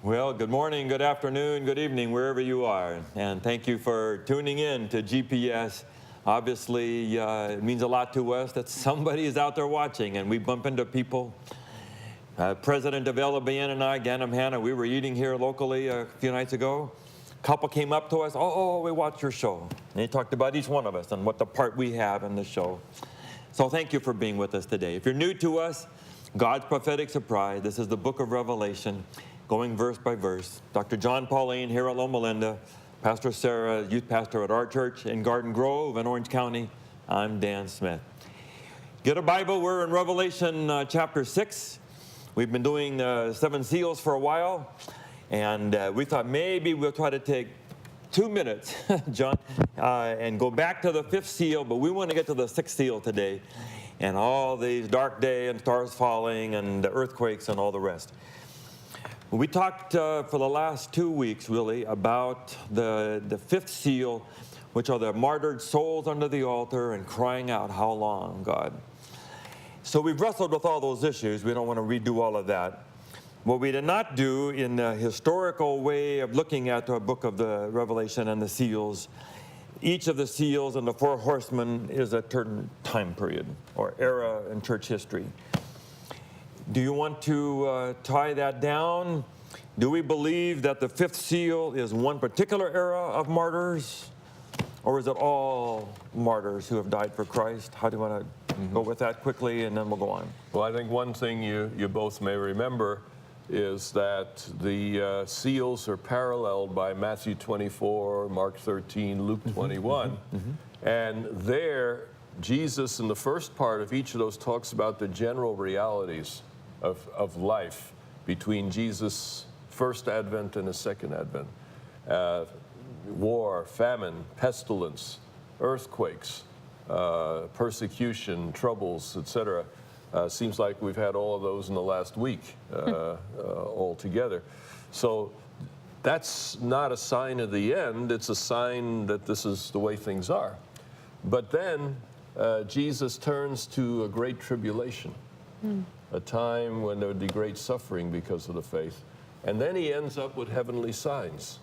Well, good morning, good afternoon, good evening, wherever you are. And thank you for tuning in to GPS. Obviously, it means a lot to us that somebody is out there watching, and we bump into people. President of LLBN and I, Ganem Hanna, we were eating here locally a few nights ago. A couple came up to us, we watch your show. And they talked about each one of us and what the part we have in the show. So thank you for being with us today. If you're new to us, God's prophetic surprise, this is the book of Revelation, going verse by verse. Dr. Jon Paulien here at Loma, Pastor Sara, youth pastor at our church in Garden Grove in Orange County. I'm Dan Smith. Get a Bible. We're in Revelation chapter 6. We've been doing 7 seals for a while, and we thought maybe we'll try to take 2 minutes, John, and go back to the 5th seal, but we want to get to the 6th seal today, and all these dark day and stars falling and the earthquakes and all the rest. We talked for the last 2 weeks, really, about the 5th seal, which are the martyred souls under the altar and crying out, "How long, God?" So we've wrestled with all those issues. We don't want to redo all of that. What we did not do in the historical way of looking at the book of the Revelation and the seals, each of the seals and the 4 horsemen is a certain time period or era in church history. Do you want to tie that down? Do we believe that the 5th seal is one particular era of martyrs? Or is it all martyrs who have died for Christ? How do you want to go with that quickly, and then we'll go on? Well, I think one thing you both may remember is that the seals are paralleled by Matthew 24, Mark 13, Luke 21. And there, Jesus in the first part of each of those talks about the general realities of life between Jesus' first advent and his second advent. War, famine, pestilence, earthquakes, persecution, troubles, etc. Seems like we've had all of those in the last week all together. So that's not a sign of the end. It's a sign that this is the way things are. But then Jesus turns to a great tribulation. A time when there would be great suffering because of the faith. And then he ends up with heavenly signs.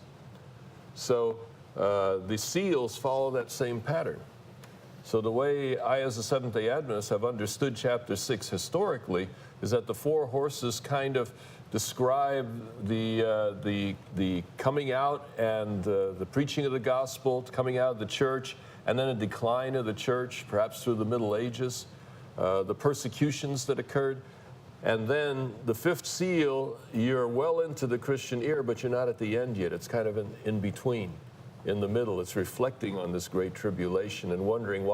So the seals follow that same pattern. So the way I, as a Seventh-day Adventist, have understood chapter 6 historically is that the 4 horses kind of describe the coming out and the preaching of the gospel, coming out of the church, and then a decline of the church, perhaps through the Middle Ages, the persecutions that occurred. And then the 5th seal, you're well into the Christian era, but you're not at the end yet. It's kind of in between, in the middle. It's reflecting on this great tribulation and wondering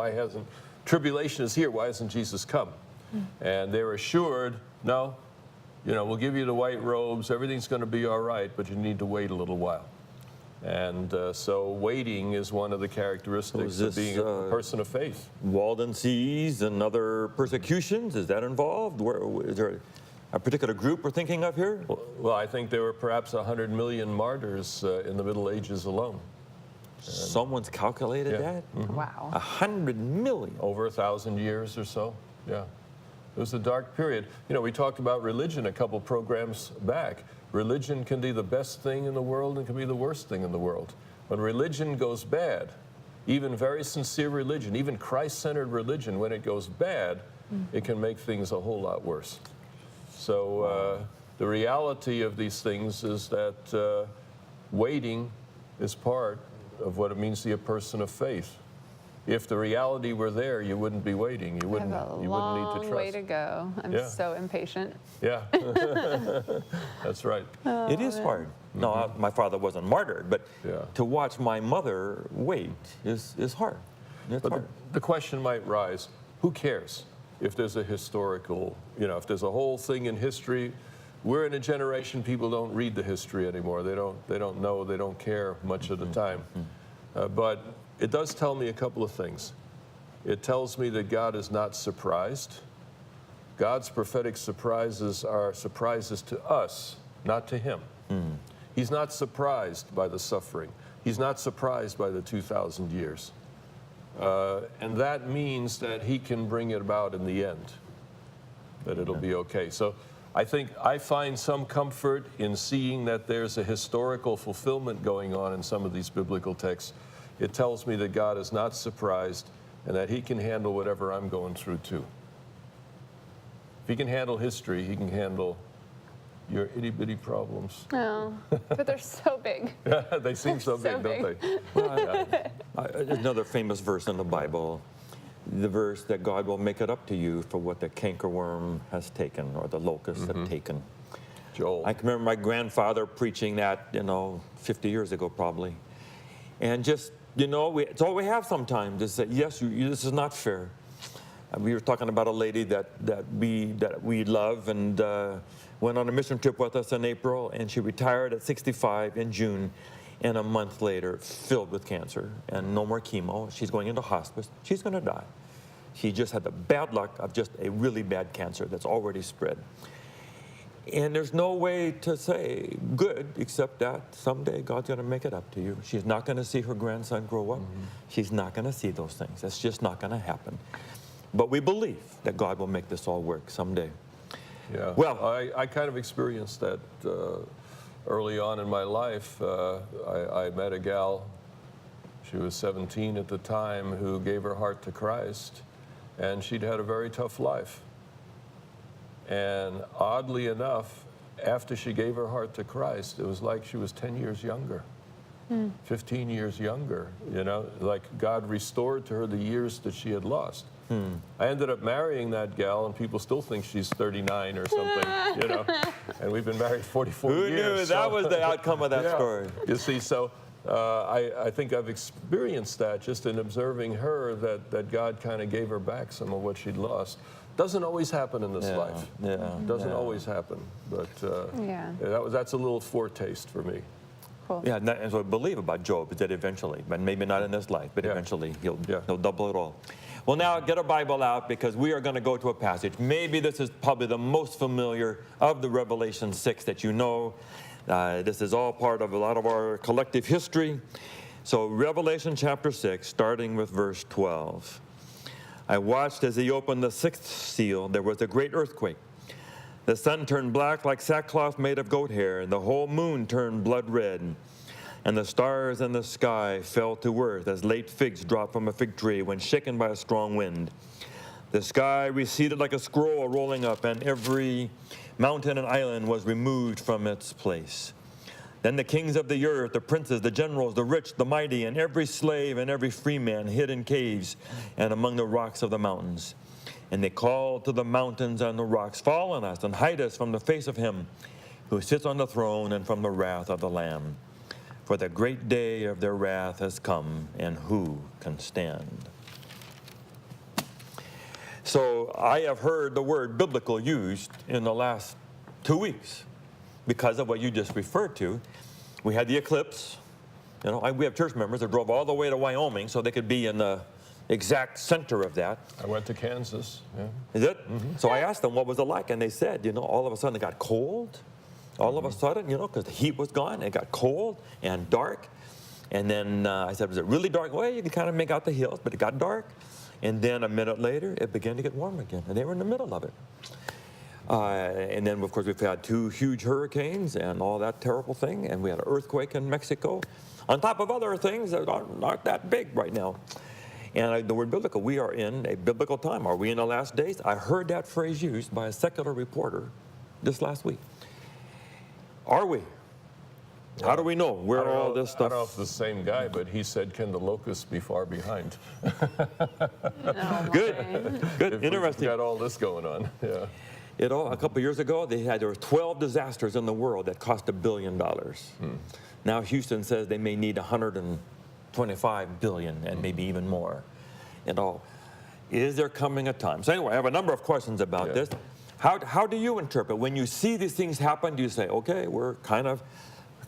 tribulation is here, why hasn't Jesus come? And they're assured, no, we'll give you the white robes, everything's going to be all right, but you need to wait a little while. And so waiting is one of the characteristics of being a person of faith. Walden seas and other persecutions, is that involved? Is there a particular group we're thinking of here? Well, I think there were perhaps 100 million martyrs in the Middle Ages alone. Someone's calculated that? Wow. 100 million. Over 1,000 years or so, yeah. It was a dark period. We talked about religion a couple programs back. Religion can be the best thing in the world and can be the worst thing in the world. When religion goes bad, even very sincere religion, even Christ-centered religion, when it goes bad, it can make things a whole lot worse. So the reality of these things is that waiting is part of what it means to be a person of faith. If the reality were there, you wouldn't be waiting. You wouldn't need to trust. I have a long way to go. I'm so impatient. Yeah, that's right. It is hard. No, my father wasn't martyred, but to watch my mother wait is hard. It's hard. The question might rise, who cares if there's a historical, if there's a whole thing in history? We're in a generation, people don't read the history anymore. They don't know, they don't care much of the time. But it does tell me a couple of things. It tells me that God is not surprised. God's prophetic surprises are surprises to us, not to him. He's not surprised by the suffering. He's not surprised by the 2,000 years. And that means that he can bring it about in the end, that it'll be okay. So I think I find some comfort in seeing that there's a historical fulfillment going on in some of these biblical texts. It tells me that God is not surprised and that he can handle whatever I'm going through too. If he can handle history, he can handle your itty-bitty problems. No, but they're so big. They seem so big, don't they? There's another famous verse in the Bible, the verse that God will make it up to you for what the cankerworm has taken or the locust have taken. Joel. I can remember my grandfather preaching that, 50 years ago probably. And just, it's all we have sometimes is that, yes, this is not fair. We were talking about a lady that we love and went on a mission trip with us in April, and she retired at 65 in June, and a month later, filled with cancer and no more chemo. She's going into hospice. She's going to die. She just had the bad luck of just a really bad cancer that's already spread. And there's no way to say good except that someday God's going to make it up to you. She's not going to see her grandson grow up. She's not going to see those things. That's just not going to happen. But we believe that God will make this all work someday. Yeah. Well, I kind of experienced that early on in my life. I met a gal, she was 17 at the time, who gave her heart to Christ, and she'd had a very tough life. And oddly enough, after she gave her heart to Christ, it was like she was 10 years younger, 15 years younger, like God restored to her the years that she had lost. I ended up marrying that gal, and people still think she's 39 or something, and we've been married 44 years. Who knew that was the outcome of that story? You see, so I think I've experienced that just in observing her, that God kind of gave her back some of what she'd lost. Doesn't always happen in this life. Doesn't always happen, but that's a little foretaste for me. Cool. Yeah, and so I believe about Job is that eventually, but maybe not in this life, but eventually he'll double it all. Well, now get a Bible out because we are going to go to a passage. Maybe this is probably the most familiar of the Revelation 6 that you know. This is all part of a lot of our collective history. So Revelation chapter 6, starting with verse 12. I watched as he opened the sixth seal. There was a great earthquake. The sun turned black like sackcloth made of goat hair, and the whole moon turned blood red. And the stars in the sky fell to earth as late figs drop from a fig tree when shaken by a strong wind. The sky receded like a scroll rolling up, and every mountain and island was removed from its place. Then the kings of the earth, the princes, the generals, the rich, the mighty, and every slave and every free man hid in caves and among the rocks of the mountains. And they called to the mountains and the rocks, "Fall on us and hide us from the face of him who sits on the throne and from the wrath of the Lamb. For the great day of their wrath has come, and who can stand?" So I have heard the word biblical used in the last 2 weeks because of what you just referred to. We had the eclipse. We have church members that drove all the way to Wyoming so they could be in the exact center of that. I went to Kansas. Yeah. Is it? So I asked them what was it like, and they said, all of a sudden it got cold. All of a sudden, because the heat was gone, it got cold and dark. And then I said, was it really dark? Well, you can kind of make out the hills, but it got dark. And then a minute later, it began to get warm again, and they were in the middle of it. And then, of course, we've had 2 huge hurricanes and all that terrible thing, and we had an earthquake in Mexico, on top of other things that are not that big right now. And the word biblical, we are in a biblical time. Are we in the last days? I heard that phrase used by a secular reporter this last week. Are we? How do we know where all this stuff? I don't know if it's the same guy, but he said, "Can the locusts be far behind?" Good. Interesting. Got all this going on. Yeah. A couple years ago, there were 12 disasters in the world that cost $1 billion. Now Houston says they may need 125 billion and maybe even more. Is there coming a time? So anyway, I have a number of questions about this. How do you interpret when you see these things happen? Do you say, okay, we're kind of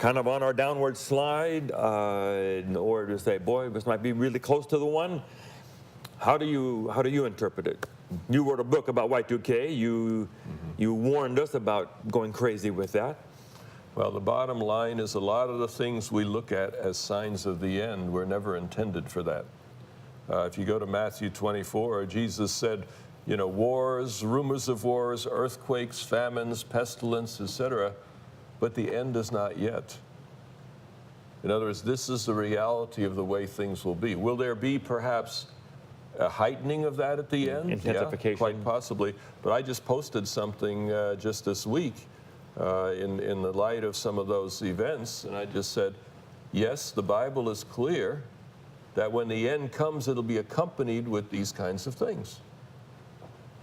on our downward slide, or do you say, boy, this might be really close to the one? How do you interpret it? You wrote a book about Y2K. You warned us about going crazy with that. Well, the bottom line is a lot of the things we look at as signs of the end were never intended for that. If you go to Matthew 24, Jesus said, wars, rumors of wars, earthquakes, famines, pestilence, etc. But the end is not yet. In other words, this is the reality of the way things will be. Will there be perhaps a heightening of that at the end? Intensification. Yeah, quite possibly. But I just posted something just this week in the light of some of those events, and I just said, yes, the Bible is clear that when the end comes, it'll be accompanied with these kinds of things.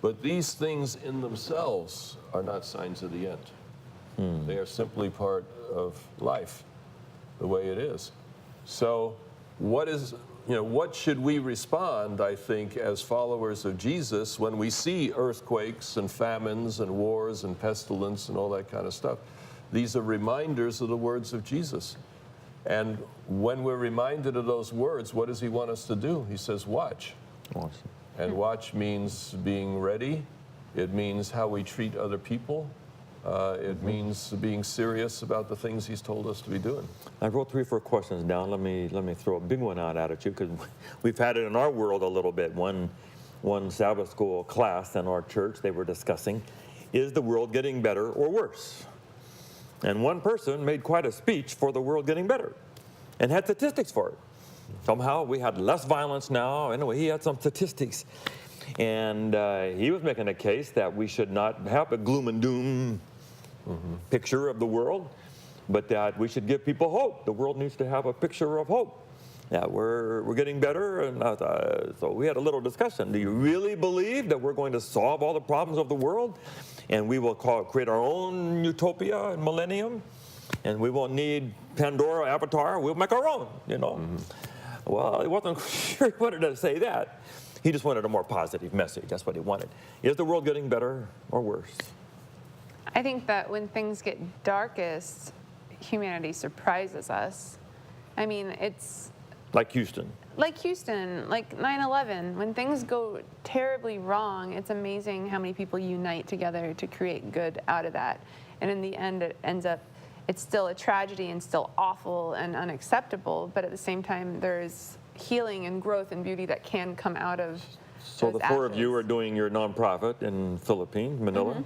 But these things in themselves are not signs of the end. They are simply part of life, the way it is. So what should we respond, I think, as followers of Jesus when we see earthquakes and famines and wars and pestilence and all that kind of stuff? These are reminders of the words of Jesus. And when we're reminded of those words, what does he want us to do? He says, watch. Watch. And watch means being ready. It means how we treat other people. It means being serious about the things he's told us to be doing. I wrote 3 or 4 questions down. Let me throw a big one out at you, because we've had it in our world a little bit. One Sabbath school class in our church, they were discussing, is the world getting better or worse? And one person made quite a speech for the world getting better and had statistics for it. Somehow we had less violence now. Anyway, he had some statistics. And he was making a case that we should not have a gloom and doom picture of the world, but that we should give people hope. The world needs to have a picture of hope. Yeah, we're getting better, and so we had a little discussion. Do you really believe that we're going to solve all the problems of the world, and we will create our own utopia and millennium, and we won't need Pandora, Avatar? We'll make our own, Well, he wasn't sure he wanted to say that. He just wanted a more positive message. That's what he wanted. Is the world getting better or worse? I think that when things get darkest, humanity surprises us. I mean, it's Like Houston. like 9/11. When things go terribly wrong, it's amazing how many people unite together to create good out of that. And in the end, it's still a tragedy and still awful and unacceptable, but at the same time, there's healing and growth and beauty that can come out of So those the 4 of you ashes. are doing your nonprofit in Philippines, Manila.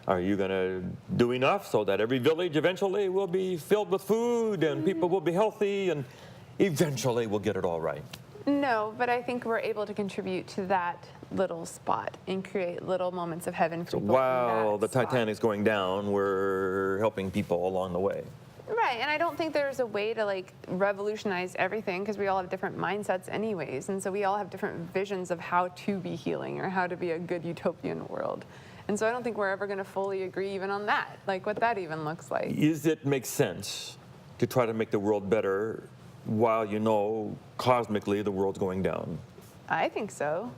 Are you going to do enough so that every village eventually will be filled with food and people will be healthy and eventually we'll get it all right? No, but I think we're able to contribute to that little spot and create little moments of heaven for So people. in while the that spot. Titanic's going down, we're helping people along the way. Right, and I don't think there's a way to revolutionize everything, because we all have different mindsets anyways, and so we all have different visions of how to be healing or how to be a good utopian world. And so I don't think we're ever going to fully agree even on that, what that even looks like. Does it make sense to try to make the world better while cosmically the world's going down? I think so.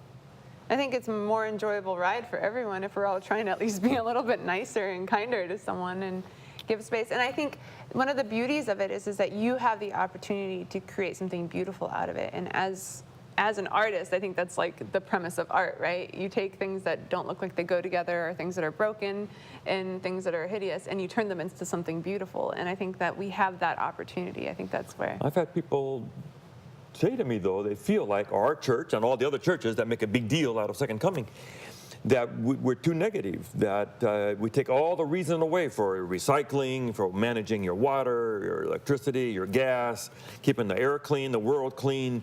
I think it's a more enjoyable ride for everyone if we're all trying to at least be a little bit nicer and kinder to someone and give space. And I think one of the beauties of it is that you have the opportunity to create something beautiful out of it. And as an artist, I think that's the premise of art, right? You take things that don't look like they go together, or things that are broken and things that are hideous, and you turn them into something beautiful. And I think that we have that opportunity. I think that's where. I've had people say to me, though, they feel like our church and all the other churches that make a big deal out of Second Coming, that we're too negative, that we take all the reason away for recycling, for managing your water, your electricity, your gas, keeping the air clean, the world clean.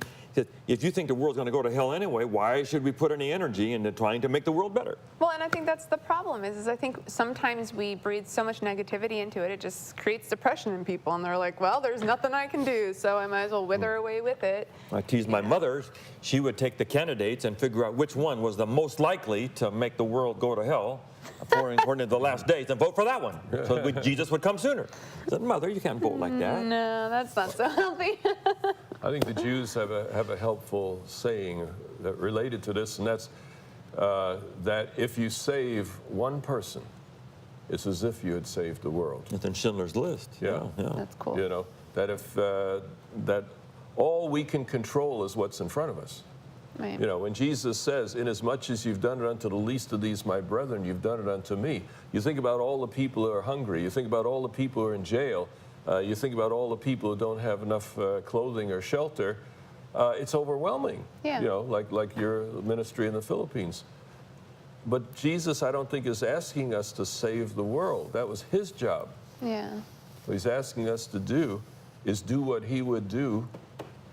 If you think the world's going to go to hell anyway, why should we put any energy into trying to make the world better? Well, and I think that's the problem is I think sometimes we breathe so much negativity into it, it just creates depression in people. And they're like, well, there's nothing I can do, so I might as well wither away with it. I teased my mother. She would take the candidates and figure out which one was the most likely to make the world go to hell according to the last days, and vote for that one. So Jesus would come sooner. I said, Mother, you can't vote like that. No, that's not so healthy. I think the Jews have a helpful saying that related to this, and that's that if you save one person, it's as if you had saved the world. It's in Schindler's List. Yeah. That's cool. That if that all we can control is what's in front of us. Right. When Jesus says, inasmuch as you've done it unto the least of these, my brethren, you've done it unto me. You think about all the people who are hungry. You think about all the people who are in jail. You think about all the people who don't have enough clothing or shelter. It's overwhelming. Yeah. Like your ministry in the Philippines. But Jesus, I don't think, is asking us to save the world. That was his job. Yeah. What he's asking us to do is do what he would do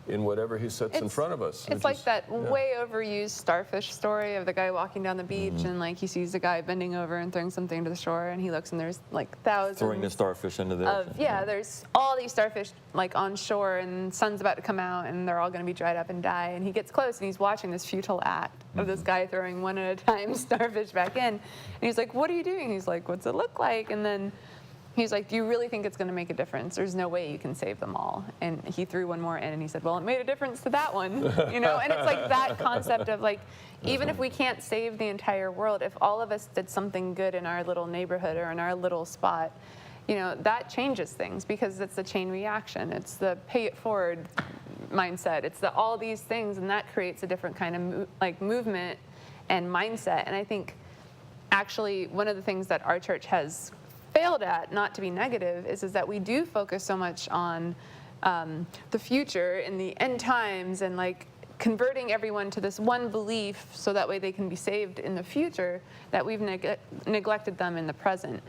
in whatever he sets in front of us. It's like that way overused starfish story of the guy walking down the beach and like he sees a guy bending over and throwing something to the shore, and he looks and there's like thousands. Throwing the starfish into the ocean. Yeah, there's all these starfish like on shore, and the sun's about to come out and they're all going to be dried up and die. And he gets close and he's watching this futile act of this guy throwing one at a time starfish back in. And he's like, "What are you doing?" He's like, "What's it look like?" And then he's like, "Do you really think it's going to make a difference? There's no way you can save them all." And he threw one more in and he said, "Well, it made a difference to that one." You know, and it's like that concept of like, even if we can't save the entire world, if all of us did something good in our little neighborhood or in our little spot, you know, that changes things because it's the chain reaction. It's the pay it forward mindset. It's the all these things, and that creates a different kind of movement and mindset. And I think actually one of the things that our church has failed at, not to be negative, is that we do focus so much on the future and the end times and like converting everyone to this one belief so that way they can be saved in the future, that we've neglected them in the present.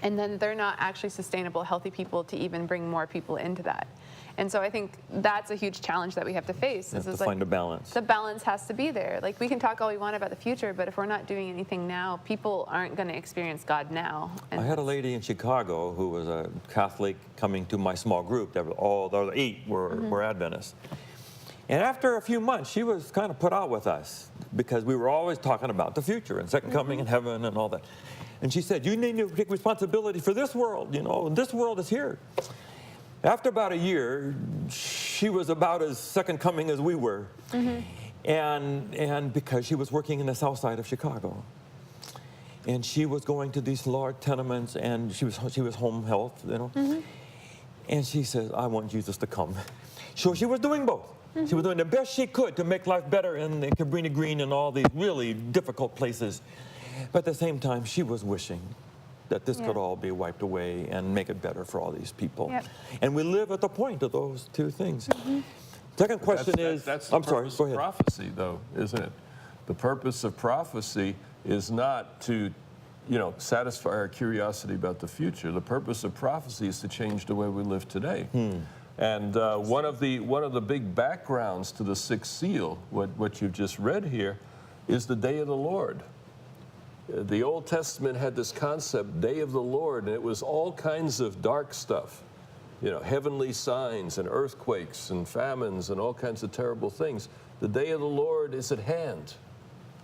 And then they're not actually sustainable, healthy people to even bring more people into that. And so I think that's a huge challenge that we have to face. You have to find a balance. The balance has to be there. Like, we can talk all we want about the future, but if we're not doing anything now, people aren't going to experience God now. And I had a lady in Chicago who was a Catholic coming to my small group. That all the other 8 were Adventists. And after a few months, she was kind of put out with us because we were always talking about the future and second coming and heaven and all that. And she said, "You need to take responsibility for this world, you know, and this world is here." After about a year, she was about as second coming as we were. And because she was working in the south side of Chicago. And she was going to these large tenements, and she was home health, you know. And she says, "I want Jesus to come." So she was doing both. She was doing the best she could to make life better in Cabrini Green and all these really difficult places. But at the same time, she was wishing that this could all be wiped away and make it better for all these people. And we live at the point of those two things. Second question is, that's I'm the sorry, purpose go of ahead. prophecy, though, isn't it? The purpose of prophecy is not to, you know, satisfy our curiosity about the future. The purpose of prophecy is to change the way we live today. And one of the big backgrounds to the sixth seal, what you've just read here, is the day of the Lord. The Old Testament had this concept, day of the Lord, and it was all kinds of dark stuff. You know, heavenly signs and earthquakes and famines and all kinds of terrible things. The day of the Lord is at hand,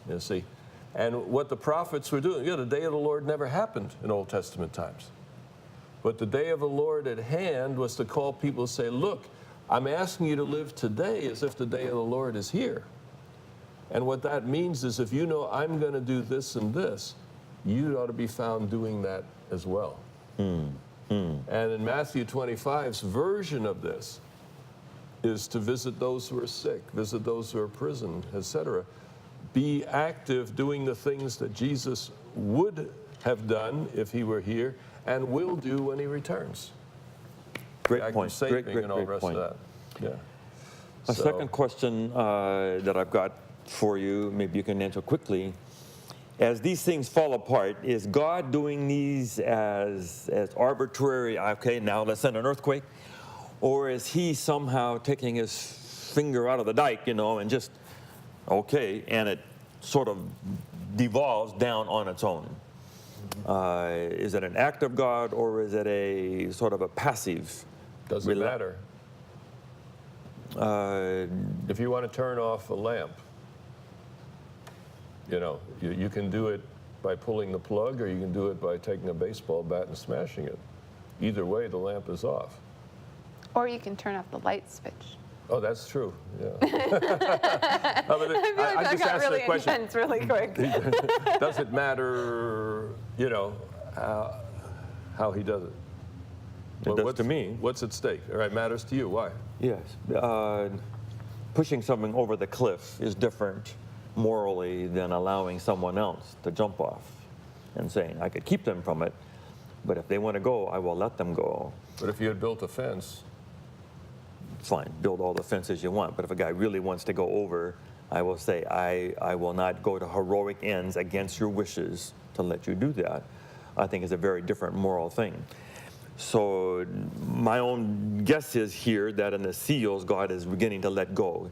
you see. And what the prophets were doing, the day of the Lord never happened in Old Testament times. But the day of the Lord at hand was to call people and say, "Look, I'm asking you to live today as if the day of the Lord is here." And what that means is if you know I'm going to do this and this, you ought to be found doing that as well. And in Matthew 25's version of this is to visit those who are sick, visit those who are imprisoned, etc. Be active doing the things that Jesus would have done if he were here and will do when he returns. Great Active point. saving and all the rest point. of that. Yeah. A second question that I've got for you, maybe you can answer quickly. As these things fall apart, is God doing these as arbitrary, okay, now let's send an earthquake? Or is he somehow taking his finger out of the dike, you know, and just, okay, and it sort of devolves down on its own? Is it an act of God, or is it a sort of a passive? Doesn't matter. If you want to turn off a lamp, you know, you can do it by pulling the plug, or you can do it by taking a baseball bat and smashing it. Either way, the lamp is off. Or you can turn off the light switch. Oh, that's true. Yeah. I feel like that got really intense really quick. Does it matter, you know, how he does it? It does to me. What's at stake? All right, matters to you. Why? Yes. Pushing something over the cliff is different morally than allowing someone else to jump off and saying, I could keep them from it, but if they want to go, I will let them go. But if you had built a fence, fine, build all the fences you want, but if a guy really wants to go over, I will say, I will not go to heroic ends against your wishes to let you do that. I think it's a very different moral thing. So my own guess is here that in the seals, God is beginning to let go.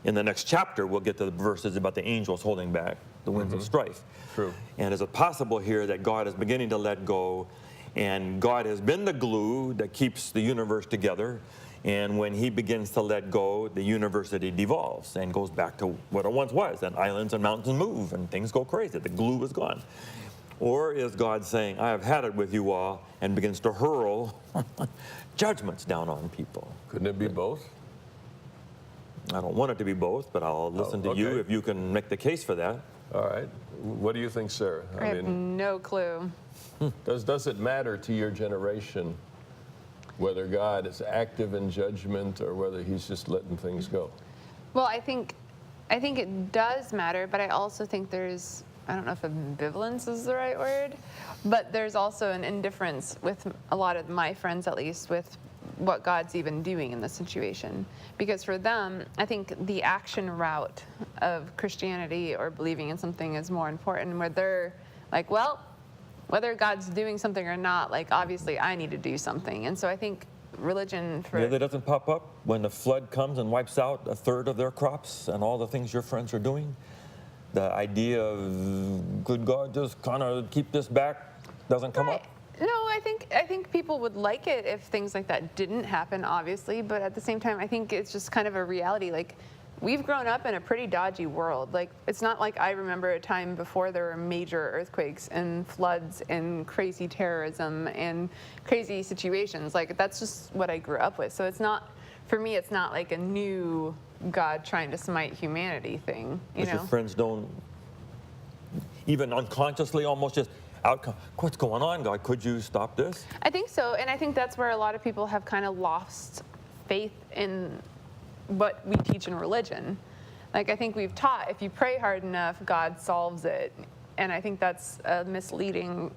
In the next chapter, we'll get to the verses about the angels holding back the winds of strife. True. And is it possible here that God is beginning to let go, and God has been the glue that keeps the universe together, and when he begins to let go, the university devolves and goes back to what it once was, and islands and mountains move and things go crazy. The glue is gone. Or is God saying, I have had it with you all, and begins to hurl judgments down on people? Couldn't it be both? I don't want it to be both, but I'll listen to you if you can make the case for that. All right. What do you think, Sarah? I have no clue. Does it matter to your generation whether God is active in judgment or whether he's just letting things go? Well, I think it does matter, but I also think there's, I don't know if ambivalence is the right word, but there's also an indifference with a lot of my friends, at least, with what God's even doing in this situation. Because for them, I think the action route of Christianity or believing in something is more important, where they're like, well, whether God's doing something or not, like, obviously I need to do something. And so I think religion for... Yeah, that doesn't pop up when the flood comes and wipes out a third of their crops and all the things your friends are doing? The idea of, could God just kind of keep this back, doesn't come up? No, I think people would like it if things like that didn't happen, obviously, but at the same time, I think it's just kind of a reality. Like, we've grown up in a pretty dodgy world. Like, it's not like I remember a time before there were major earthquakes and floods and crazy terrorism and crazy situations. Like, that's just what I grew up with. So it's not, for me, it's not like a new God trying to smite humanity thing, you know? Your friends don't, even unconsciously, almost just outcome. What's going on, God? Could you stop this? I think so, and I think that's where a lot of people have kind of lost faith in what we teach in religion. Like, I think we've taught if you pray hard enough, God solves it, and I think that's a misleading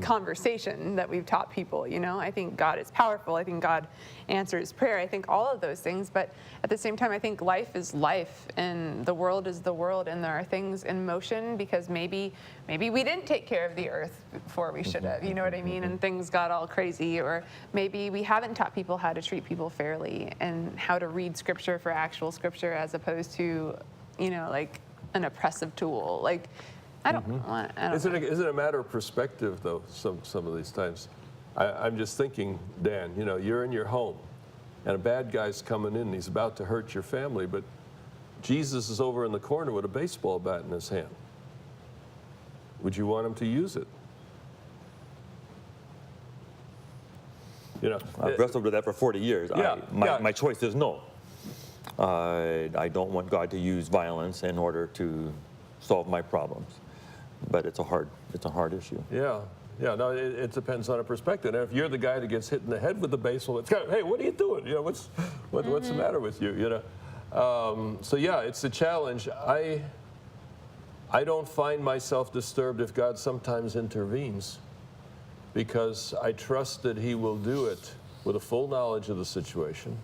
conversation that we've taught people, you know? I think God is powerful. I think God answers prayer. I think all of those things, but at the same time, I think life is life, and the world is the world, and there are things in motion because maybe we didn't take care of the earth before we should have, you know what I mean? And things got all crazy, or maybe we haven't taught people how to treat people fairly and how to read scripture for actual scripture as opposed to, you know, like an oppressive tool. Like, I don't want. Isn't it a matter of perspective, though? Some of these times, I'm just thinking, Dan. You know, you're in your home, and a bad guy's coming in. And he's about to hurt your family, but Jesus is over in the corner with a baseball bat in his hand. Would you want him to use it? You know, I've wrestled with that for 40 years. My choice is no. I don't want God to use violence in order to solve my problems. But it's a hard issue. Yeah. No, it depends on a perspective. And if you're the guy that gets hit in the head with the baseball, it's kind of, hey, what are you doing? You know, what's the matter with you? You know. So yeah, it's a challenge. I don't find myself disturbed if God sometimes intervenes, because I trust that He will do it with a full knowledge of the situation,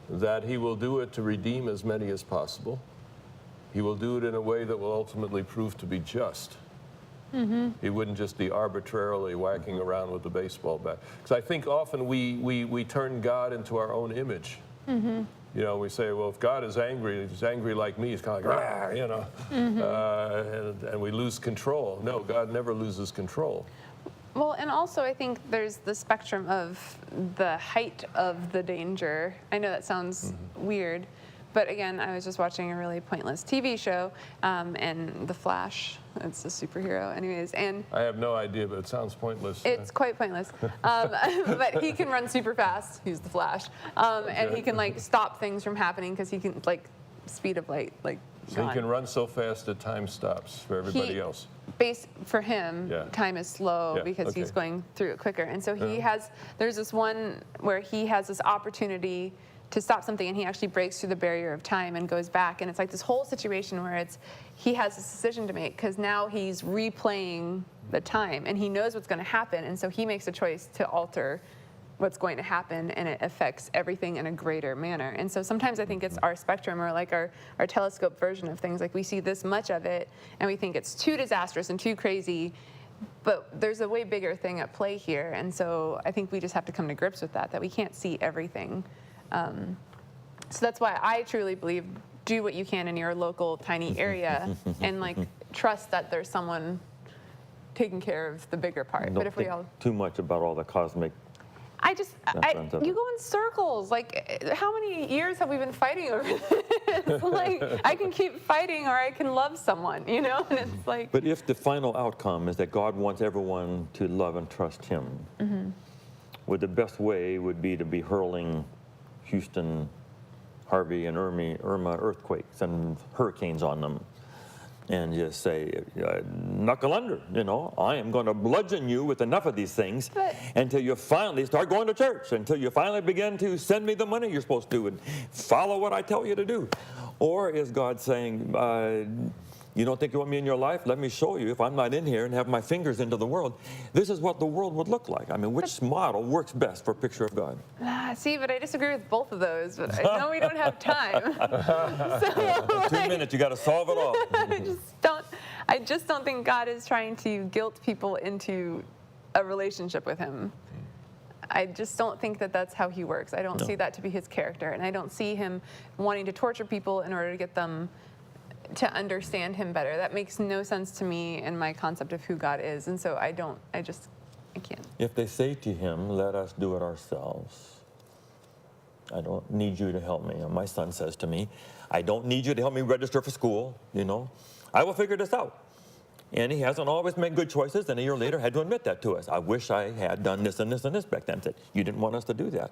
that He will do it to redeem as many as possible. He will do it in a way that will ultimately prove to be just. He wouldn't just be arbitrarily whacking around with the baseball bat. Because I think often we turn God into our own image. You know, we say, well, if God is angry, he's angry like me. He's kind of like, rah, you know, and we lose control. No, God never loses control. Well, and also I think there's the spectrum of the height of the danger. I know that sounds weird. But again, I was just watching a really pointless TV show, and The Flash, it's a superhero anyways, and... I have no idea, but it sounds pointless. It's quite pointless. But he can run super fast, he's the Flash, and he can, like, stop things from happening because he can, like, speed of light, like, so he can run so fast that time stops for everybody else. For him, time is slow because he's going through it quicker. And so there's this one where he has this opportunity to stop something, and he actually breaks through the barrier of time and goes back. And it's like this whole situation where he has this decision to make, because now he's replaying the time, and he knows what's going to happen, and so he makes a choice to alter what's going to happen, and it affects everything in a greater manner. And so sometimes I think it's our spectrum, or like our telescope version of things. Like we see this much of it and we think it's too disastrous and too crazy, but there's a way bigger thing at play here. And so I think we just have to come to grips with that we can't see everything. So that's why I truly believe, do what you can in your local tiny area and like trust that there's someone taking care of the bigger part. Don't But if we think all, too much about all the cosmic. you go in circles. Like, how many years have we been fighting over this? Like, I can keep fighting, or I can love someone, you know? And it's like. But if the final outcome is that God wants everyone to love and trust Him, well, the best way would be to be hurling Houston, Harvey, and Irma earthquakes and hurricanes on them, and just say, knuckle under, you know, I am going to bludgeon you with enough of these things until you finally start going to church, until you finally begin to send me the money you're supposed to and follow what I tell you to do. Or is God saying, you don't think you want me in your life? Let me show you. If I'm not in here and have my fingers into the world, this is what the world would look like. I mean, which model works best for a picture of God? See, but I disagree with both of those. But I know we don't have time. In 2 minutes, you got to solve it all. I just don't think God is trying to guilt people into a relationship with Him. I just don't think that that's how He works. I don't see that to be His character, and I don't see Him wanting to torture people in order to get them to understand Him better. That makes no sense to me in my concept of who God is, and so I can't. If they say to Him, let us do it ourselves, I don't need you to help me. And my son says to me, I don't need you to help me register for school, you know. I will figure this out. And he hasn't always made good choices, and a year later had to admit that to us. I wish I had done this and this and this back then. Said, you didn't want us to do that.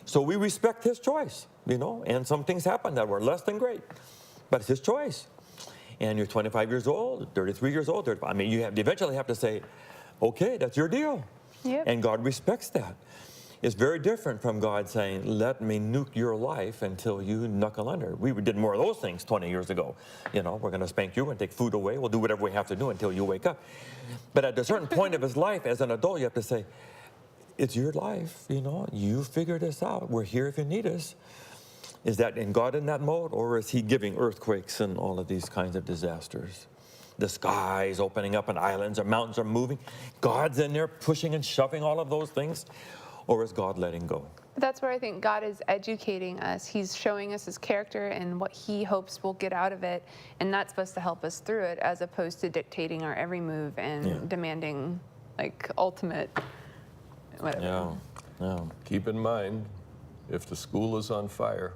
So we respect his choice, you know, and some things happen that were less than great. But it's his choice. And you're 25 years old, 33 years old. I mean, you eventually have to say, okay, that's your deal. Yep. And God respects that. It's very different from God saying, let me nuke your life until you knuckle under. We did more of those things 20 years ago. You know, we're going to spank you and take food away. We'll do whatever we have to do until you wake up. But at a certain point of his life, as an adult, you have to say, it's your life, you know, you figure this out. We're here if you need us. Is that in God in that mode, or is he giving earthquakes and all of these kinds of disasters? The sky is opening up and islands or mountains are moving. God's in there pushing and shoving all of those things, or is God letting go? That's where I think God is educating us. He's showing us his character and what he hopes we'll get out of it, and that's supposed to help us through it, as opposed to dictating our every move and demanding, like, ultimate whatever. Yeah. Keep in mind, if the school is on fire,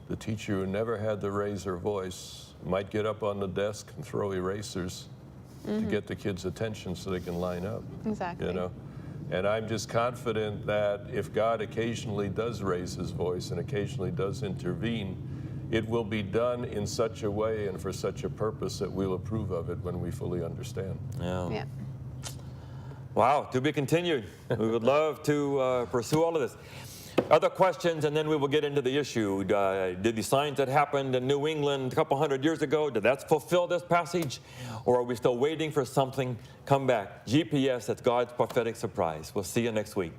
the teacher who never had to raise her voice might get up on the desk and throw erasers to get the kids' attention so they can line up. Exactly. You know? And I'm just confident that if God occasionally does raise his voice and occasionally does intervene, it will be done in such a way and for such a purpose that we'll approve of it when we fully understand. Yeah. Wow, to be continued. We would love to pursue all of this. Other questions, and then we will get into the issue. Did the signs that happened in New England a couple hundred years ago, did that fulfill this passage? Or are we still waiting for something? Come back. GPS, that's God's prophetic surprise. We'll see you next week.